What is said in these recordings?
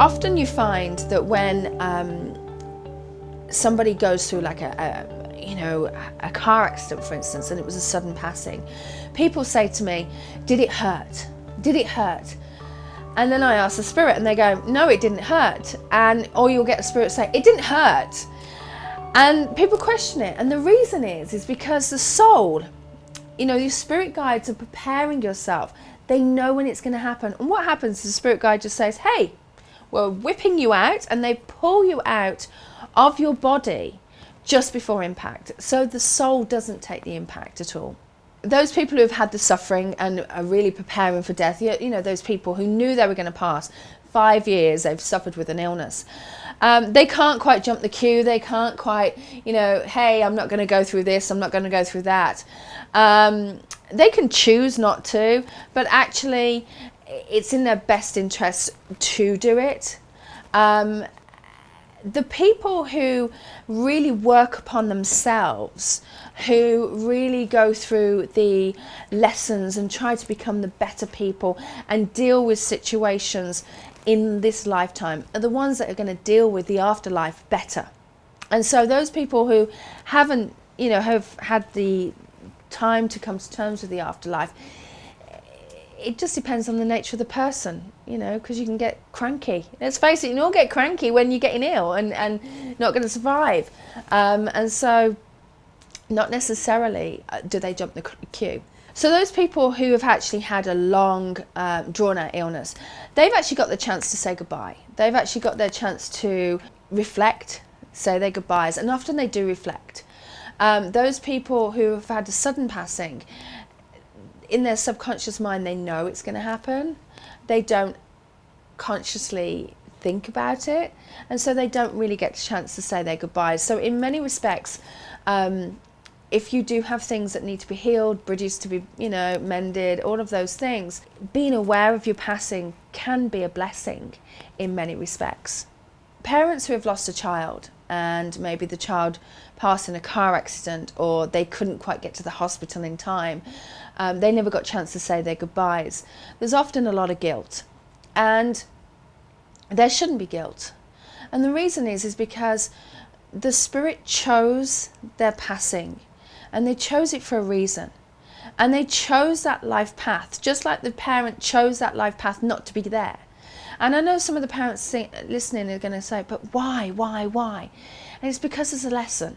Often you find that when somebody goes through like a car accident, for instance, and it was a sudden passing, people say to me, did it hurt? Did it hurt? And then I ask the spirit and they go, no, it didn't hurt. Or you'll get a spirit say, it didn't hurt. And people question it. And the reason is because the soul, your spirit guides are preparing yourself. They know when it's going to happen. And what happens is the spirit guide just says, hey, we're whipping you out, and they pull you out of your body just before impact. So the soul doesn't take the impact at all. Those people who have had the suffering and are really preparing for death, those people who knew they were going to pass 5 years, they've suffered with an illness. They can't quite jump the queue. They can't quite, hey, I'm not going to go through this. I'm not going to go through that. They can choose not to, but actually it's in their best interest to do it. The people who really work upon themselves, who really go through the lessons and try to become the better people and deal with situations in this lifetime, are the ones that are going to deal with the afterlife better. And so those people who haven't, have had the time to come to terms with the afterlife, it just depends on the nature of the person, because you can get cranky. Let's face it, you can all get cranky when you're getting ill and not going to survive. And so not necessarily do they jump the queue. So those people who have actually had a long, drawn-out illness, they've actually got the chance to say goodbye. They've actually got their chance to reflect, say their goodbyes, and often they do reflect. Those people who have had a sudden passing, in their subconscious mind, they know it's going to happen. They don't consciously think about it, and so they don't really get the chance to say their goodbyes. So in many respects, if you do have things that need to be healed, bridges to be, mended, all of those things, being aware of your passing can be a blessing in many respects. Parents who have lost a child, and maybe the child passed in a car accident, or they couldn't quite get to the hospital in time, they never got a chance to say their goodbyes. There's often a lot of guilt, and there shouldn't be guilt. And the reason is because the spirit chose their passing, and they chose it for a reason. And they chose that life path, just like the parent chose that life path not to be there. And I know some of the parents listening are going to say, but why? And it's because there's a lesson.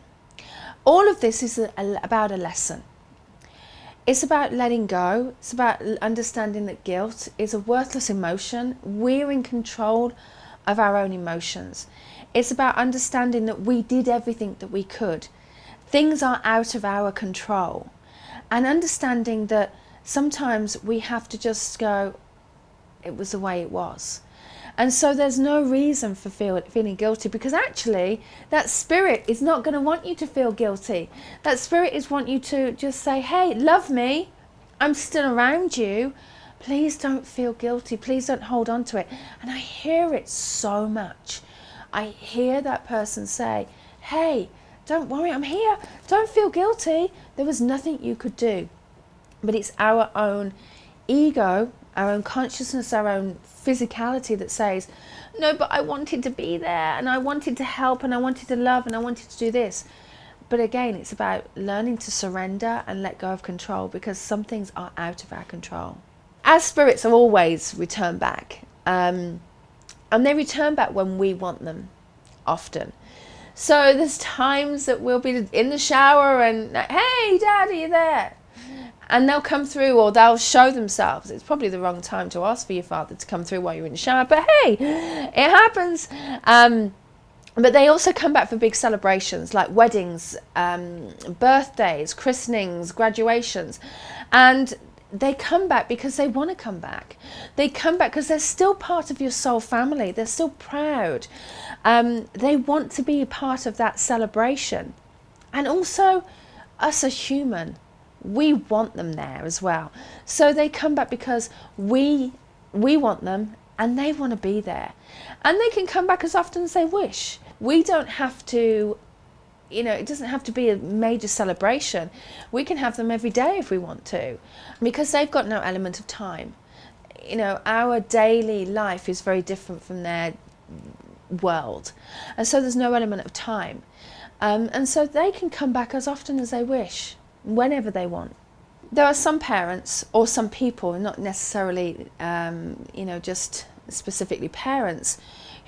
All of this is about a lesson. It's about letting go. It's about understanding that guilt is a worthless emotion. We're in control of our own emotions. It's about understanding that we did everything that we could. Things are out of our control. And understanding that sometimes we have to just go, it was the way it was. And so there's no reason for feeling guilty, because actually that spirit is not going to want you to feel guilty. That spirit is want you to just say, hey, love me. I'm still around you. Please don't feel guilty. Please don't hold on to it. And I hear it so much. I hear that person say, hey, don't worry, I'm here. Don't feel guilty. There was nothing you could do. But it's our own ego, our own consciousness, our own physicality that says, no, but I wanted to be there, and I wanted to help, and I wanted to love, and I wanted to do this. But again, it's about learning to surrender and let go of control, because some things are out of our control. Our spirits are always return back, and they return back when we want them, often. So there's times that we'll be in the shower and, hey, Dad, are you there? And they'll come through, or they'll show themselves. It's probably the wrong time to ask for your father to come through while you're in the shower, but hey, it happens. But they also come back for big celebrations like weddings, birthdays, christenings, graduations. And they come back because they want to come back. They come back because they're still part of your soul family. They're still proud. They want to be a part of that celebration. And also, us as human, we want them there as well. So they come back because we want them, and they want to be there. And they can come back as often as they wish. We don't have to, it doesn't have to be a major celebration. We can have them every day if we want to, because they've got no element of time. Our daily life is very different from their world. And so there's no element of time. And so they can come back as often as they wish, whenever they want. There are some parents or some people, not necessarily, just specifically parents,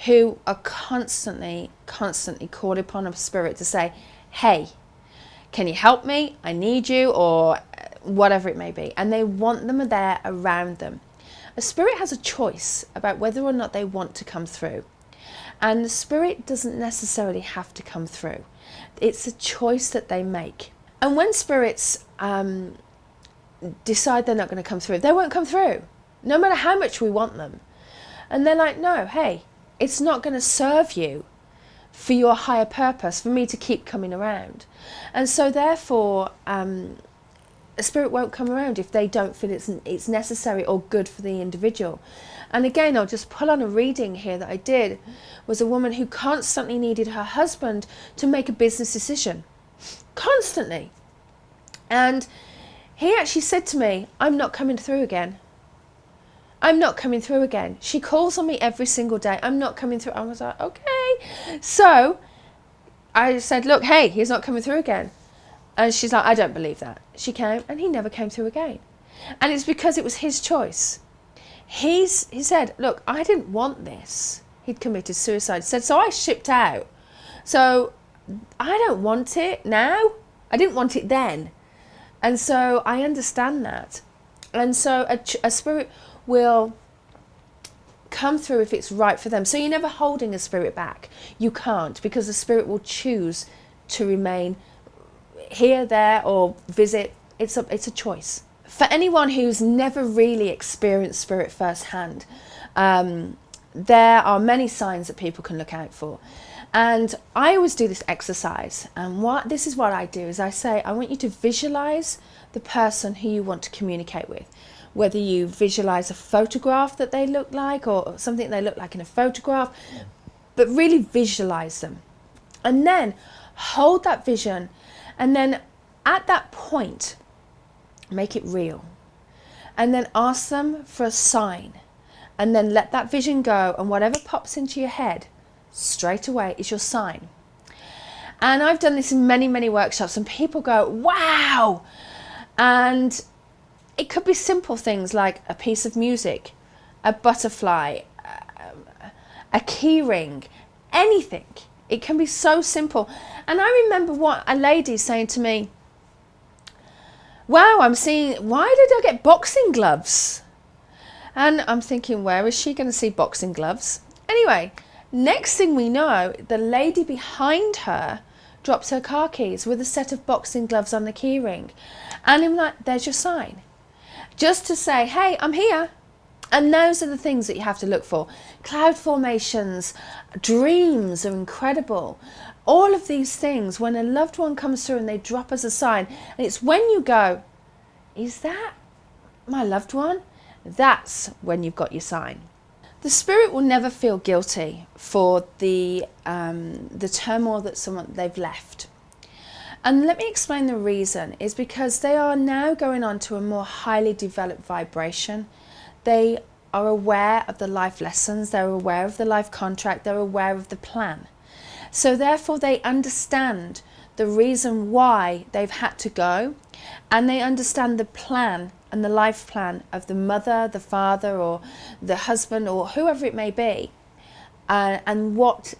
who are constantly called upon of spirit to say, hey, can you help me? I need you, or whatever it may be. And they want them there around them. A spirit has a choice about whether or not they want to come through. And the spirit doesn't necessarily have to come through. It's a choice that they make. And when spirits decide they're not going to come through, they won't come through, no matter how much we want them. And they're like, no, hey, it's not going to serve you for your higher purpose for me to keep coming around. And so therefore a spirit won't come around if they don't feel it's necessary or good for the individual. And again, I'll just pull on a reading here that I did. Was a woman who constantly needed her husband to make a business decision, constantly. And he actually said to me, I'm not coming through again. I'm not coming through again. She calls on me every single day. I'm not coming through. I was like, okay. So I said, look, hey, he's not coming through again. And she's like, I don't believe that. She came and he never came through again. And it's because it was his choice. He said, look, I didn't want this. He'd committed suicide. He said, so I shipped out. So I don't want it now. I didn't want it then. And so I understand that. And so a spirit will come through if it's right for them. So you're never holding a spirit back. You can't, because the spirit will choose to remain here, there, or visit. It's a choice. For anyone who's never really experienced spirit firsthand, there are many signs that people can look out for. And I always do this exercise. And this is what I do, is I say, I want you to visualize the person who you want to communicate with. Whether you visualize a photograph that they look like, or something they look like in a photograph, but really visualize them. And then hold that vision, and then at that point, make it real. And then ask them for a sign, and then let that vision go, and whatever pops into your head straight away is your sign. And I've done this in many, many workshops, and people go, wow! And it could be simple things like a piece of music, a butterfly, a key ring, anything. It can be so simple. And I remember what a lady saying to me, wow, why did I get boxing gloves? And I'm thinking, where is she going to see boxing gloves? Anyway, next thing we know, the lady behind her drops her car keys with a set of boxing gloves on the key ring. And I'm like, there's your sign. Just to say, hey, I'm here. And those are the things that you have to look for. Cloud formations, dreams are incredible. All of these things, when a loved one comes through and they drop us a sign, and it's when you go, is that my loved one? That's when you've got your sign. The spirit will never feel guilty for the turmoil that they've left. And let me explain the reason. Is because they are now going on to a more highly developed vibration. They are aware of the life lessons, they're aware of the life contract, they're aware of the plan. So therefore they understand the reason why they've had to go, and they understand the plan and the life plan of the mother, the father, or the husband, or whoever it may be, and what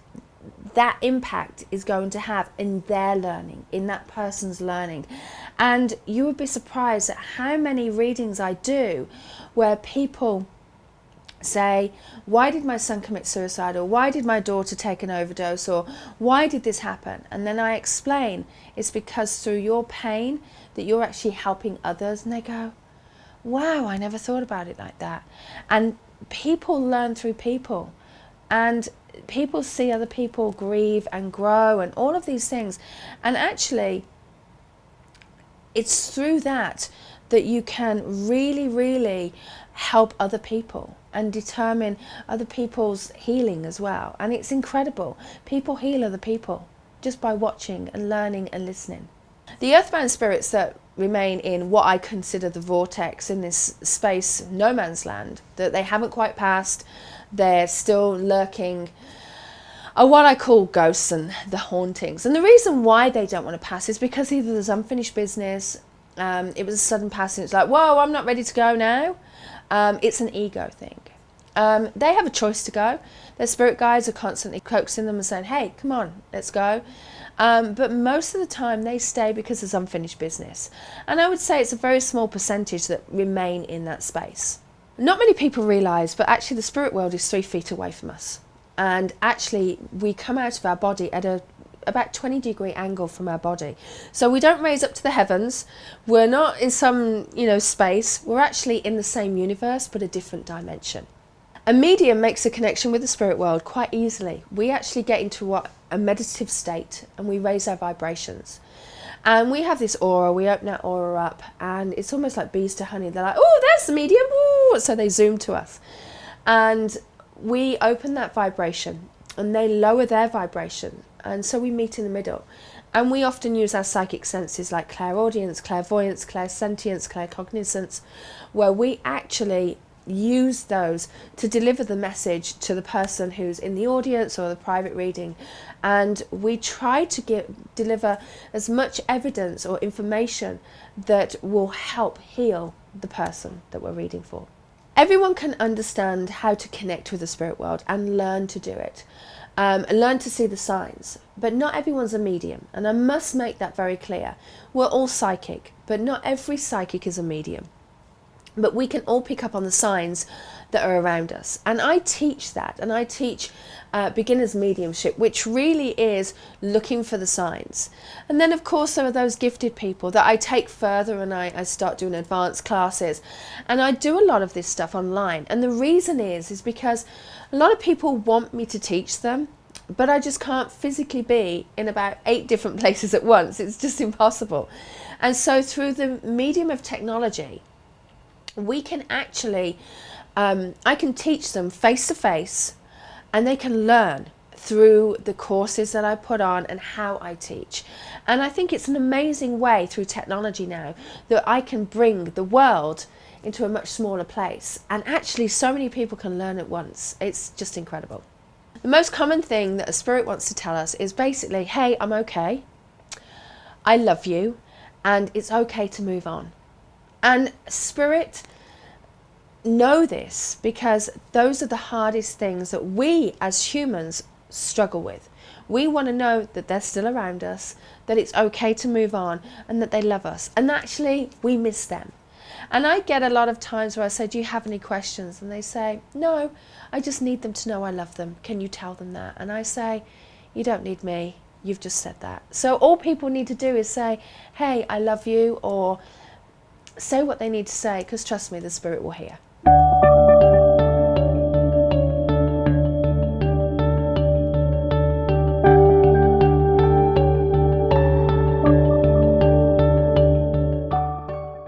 that impact is going to have in their learning, in that person's learning. And you would be surprised at how many readings I do where people say, why did my son commit suicide, or why did my daughter take an overdose, or why did this happen? And then I explain, it's because through your pain that you're actually helping others. And they go, wow, I never thought about it like that. And people learn through people, and people see other people grieve and grow and all of these things. And actually it's through that you can really, really help other people and determine other people's healing as well. And it's incredible. People heal other people just by watching and learning and listening. The earthbound spirits that remain in what I consider the vortex, in this space, no man's land, that they haven't quite passed, they're still lurking are what I call ghosts and the hauntings. And the reason why they don't want to pass is because either there's unfinished business, it was a sudden passing, it's like, whoa, I'm not ready to go now. It's an ego thing. They have a choice to go. Their spirit guides are constantly coaxing them and saying, hey, come on, let's go. But most of the time they stay because there's unfinished business. And I would say it's a very small percentage that remain in that space. Not many people realise, but actually the spirit world is 3 feet away from us. And actually we come out of our body at about 20-degree angle from our body. So we don't raise up to the heavens. We're not in some, space. We're actually in the same universe, but a different dimension. A medium makes a connection with the spirit world quite easily. We actually get into a meditative state and we raise our vibrations. And we have this aura, we open our aura up and it's almost like bees to honey. They're like, oh, there's the medium. Ooh. So they zoom to us. And we open that vibration and they lower their vibration. And so we meet in the middle. And we often use our psychic senses like clairaudience, clairvoyance, clairsentience, claircognizance, where we actually use those to deliver the message to the person who's in the audience or the private reading. And we try to deliver as much evidence or information that will help heal the person that we're reading for. Everyone can understand how to connect with the spirit world and learn to do it. Learn to see the signs, but not everyone's a medium, and I must make that very clear. We're all psychic, but not every psychic is a medium. But we can all pick up on the signs that are around us. And I teach that, and I teach beginner's mediumship, which really is looking for the signs. And then of course there are those gifted people that I take further, and I start doing advanced classes. And I do a lot of this stuff online. And the reason is because a lot of people want me to teach them, but I just can't physically be in about 8 different places at once. It's just impossible. And so through the medium of technology, we can actually, I can teach them face to face, and they can learn through the courses that I put on and how I teach. And I think it's an amazing way through technology now that I can bring the world into a much smaller place. And actually so many people can learn at once. It's just incredible. The most common thing that a spirit wants to tell us is basically, hey, I'm okay. I love you. And it's okay to move on. And spirit know this because those are the hardest things that we as humans struggle with. We want to know that they're still around us, that it's okay to move on, and that they love us. And actually, we miss them. And I get a lot of times where I say, do you have any questions? And they say, no, I just need them to know I love them. Can you tell them that? And I say, you don't need me. You've just said that. So all people need to do is say, hey, I love you, or say what they need to say, because trust me, the spirit will hear.